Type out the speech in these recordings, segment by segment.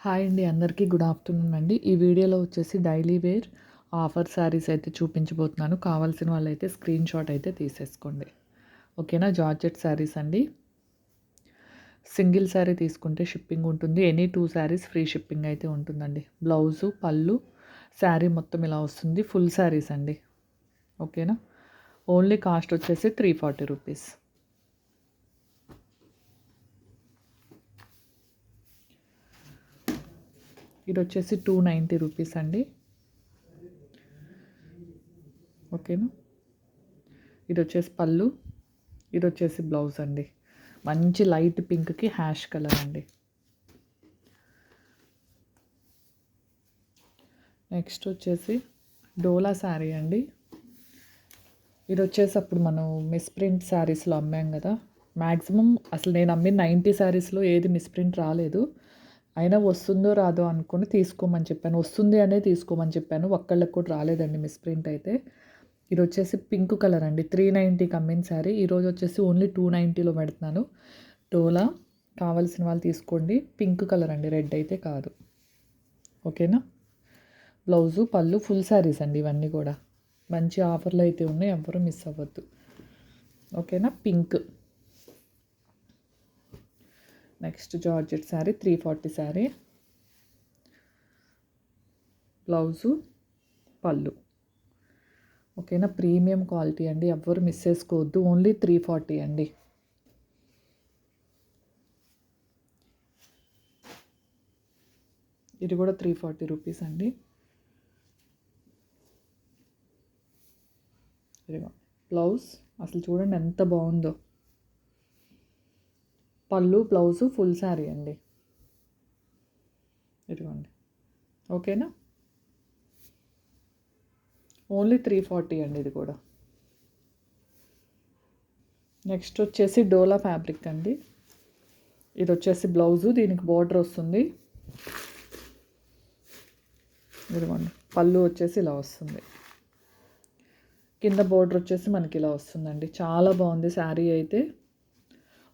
Hi అండి, అందరికీ good afternoon అండి. ఈ వీడియోలో వచ్చేసి డైలీ వేర్ ఆఫర్ శారీస్ అయితే చూపించబోతున్నాను. కావాల్సిన వాళ్ళైతే స్క్రీన్ షాట్ అయితే తీసేసుకోండి. ఓకేనా? జార్జెట్ శారీస్ అండి. సింగిల్ శారీ తీసుకుంటే షిప్పింగ్ ఉంటుంది. ఎనీ 2 శారీస్ ఫ్రీ షిప్పింగ్ అయితే ఉంటుందండి. బ్లౌజు, పళ్ళు, శారీ మొత్తం ఇలా వస్తుంది. ఫుల్ శారీస్ అండి. ఓకేనా? ఓన్లీ కాస్ట్ వచ్చేసి 340 రూపీస్. ఇది వచ్చేసి 290 రూపీస్ అండి. ఓకేనా? ఇది వచ్చేసి పళ్ళు, ఇది వచ్చేసి బ్లౌజ్ అండి. మంచి లైట్ పింక్కి హ్యాష్ కలర్ అండి. నెక్స్ట్ వచ్చేసి డోలా శారీ అండి. ఇది వచ్చేసి అప్పుడు మనం మిస్ప్రింట్ శారీస్లో అమ్మాం కదా. మ్యాక్సిమం అసలు నేను అమ్మిన 90 శారీస్లో ఏది మిస్ప్రింట్ రాలేదు. అయినా వస్తుందో రాదో అనుకుని తీసుకోమని చెప్పాను. వస్తుంది అనే తీసుకోమని చెప్పాను. ఒక్కళ్ళకి కూడా రాలేదండి మిస్ప్రింట్ అయితే. ఇది వచ్చేసి పింక్ కలర్ అండి. 390కి అమ్మిన శారీ ఈరోజు వచ్చేసి ఓన్లీ 290లో పెడుతున్నాను. డోలా కావాల్సిన వాళ్ళు తీసుకోండి. పింక్ కలర్ అండి, రెడ్ అయితే కాదు. ఓకేనా? బ్లౌజు, పళ్ళు, ఫుల్ శారీస్ అండి ఇవన్నీ కూడా. మంచి ఆఫర్లు అయితే ఉన్నాయి, ఎవ్వరూ మిస్ అవ్వద్దు. ఓకేనా? Pink. Next georgette sari 340 sari. Blouse, పళ్ళు. ఓకేనా? ప్రీమియం క్వాలిటీ అండి, ఎవ్వరు మిస్ చేసుకోవద్దు. ఓన్లీ 340 అండి. ఇది కూడా 340 రూపీస్ అండి. ఇదిగో బ్లౌజ్, అసలు చూడండి ఎంత బాగుందో. పళ్ళు, బ్లౌజు, ఫుల్ శారీ అండి. ఇదిగోండి. ఓకేనా? ఓన్లీ 340 అండి ఇది కూడా. నెక్స్ట్ వచ్చేసి డోలా ఫ్యాబ్రిక్ అండి. ఇది వచ్చేసి బ్లౌజు, దీనికి బార్డర్ వస్తుంది. ఇదిగోండి. పళ్ళు వచ్చేసి ఇలా వస్తుంది. కింద బోర్డర్ వచ్చేసి మనకి ఇలా వస్తుందండి. చాలా బాగుంది శారీ అయితే.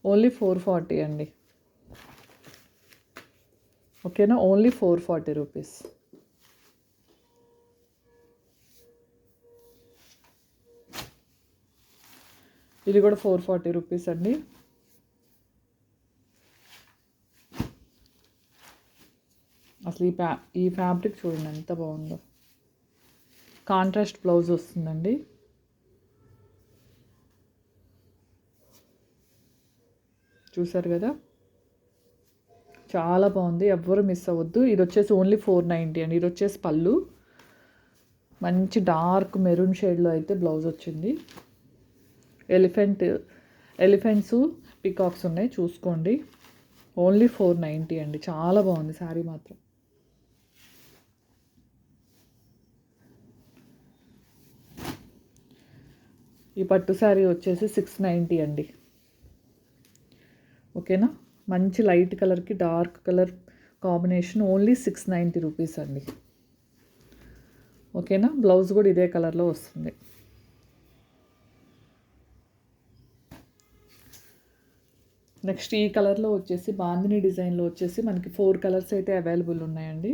ఓన్లీ 440 అండి. ఓకేనా? Only 440 rupees. ఇది కూడా 440 రూపీస్ అండి. అసలు ఈ ఫ్యాబ్రిక్ చూడండి ఎంత బాగుందో. కాంట్రాస్ట్ బ్లౌజ్ వస్తుందండి. చూసారు కదా, చాలా బాగుంది, ఎవ్వరు మిస్ అవ్వద్దు. ఇది వచ్చేసి ఓన్లీ 490 అండి. ఇది వచ్చేసి పళ్ళు, మంచి డార్క్ మెరూన్ షేడ్లో అయితే బ్లౌజ్ వచ్చింది. ఎలిఫెంట్స్, పికాక్స్ ఉన్నాయి, చూసుకోండి. ఓన్లీ 490 అండి. చాలా బాగుంది శారీ మాత్రం. ఈ పట్టు శారీ వచ్చేసి 690 అండి. ఓకేనా? మంచి లైట్ కలర్కి dark colour combination. Only 690 rupees అండి. ఓకేనా? బ్లౌజ్ కూడా ఇదే కలర్లో వస్తుంది. నెక్స్ట్ ఈ కలర్లో వచ్చేసి బాందిని డిజైన్లో వచ్చేసి మనకి 4 కలర్స్ అయితే అవైలబుల్ ఉన్నాయండి.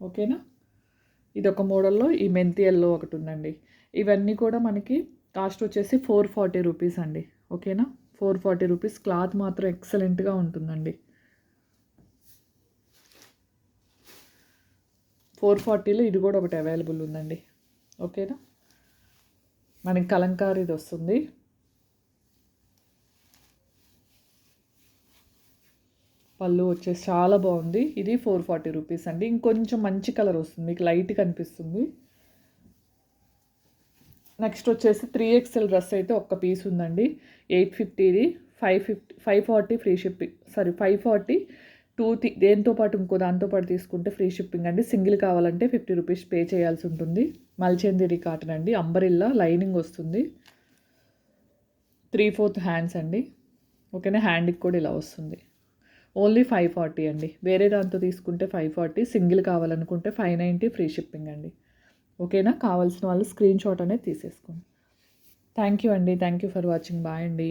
ఓకేనా? ఇది ఒక మోడల్లో, ఈ మెంతి ఎల్లో ఒకటి ఉందండి. ఇవన్నీ కూడా మనకి కాస్ట్ వచ్చేసి 440 రూపీస్ అండి. ఓకేనా? 440 రూపీస్. క్లాత్ మాత్రం ఎక్సలెంట్గా ఉంటుందండి. 440లో ఇది కూడా ఒకటి అవైలబుల్ ఉందండి. ఓకేనా? మనకి కలంకారీది వస్తుంది. పళ్ళు వచ్చేసి చాలా బాగుంది. ఇది 440 రూపీస్ అండి. ఇంకొంచెం మంచి కలర్ వస్తుంది, మీకు లైట్ కనిపిస్తుంది. నెక్స్ట్ వచ్చేసి 3XL డ్రెస్ అయితే ఒక్క పీస్ ఉందండి. 850ఇది. 540 ఫ్రీ షిప్పింగ్. 540 దేంతో పాటు ఇంకో దాంతో పాటు తీసుకుంటే ఫ్రీ షిప్పింగ్ అండి. సింగిల్ కావాలంటే 50 రూపీస్ పే చేయాల్సి ఉంటుంది. మల్చందిరి కాటన్ అండి. అంబరిల్లా లైనింగ్ వస్తుంది. 3/4 హ్యాండ్స్ అండి. ఓకేనా? హ్యాండ్కి కూడా ఇలా వస్తుంది. ఓన్లీ 540 అండి. వేరే దాంతో తీసుకుంటే 540, సింగిల్ కావాలనుకుంటే 590 ఫ్రీ షిప్పింగ్ అండి. ఓకేనా? కావాల్సిన వాళ్ళు స్క్రీన్ షాట్ అనేది తీసేసుకోండి. థ్యాంక్ యూ అండి. Thank you for watching. Bye అండి.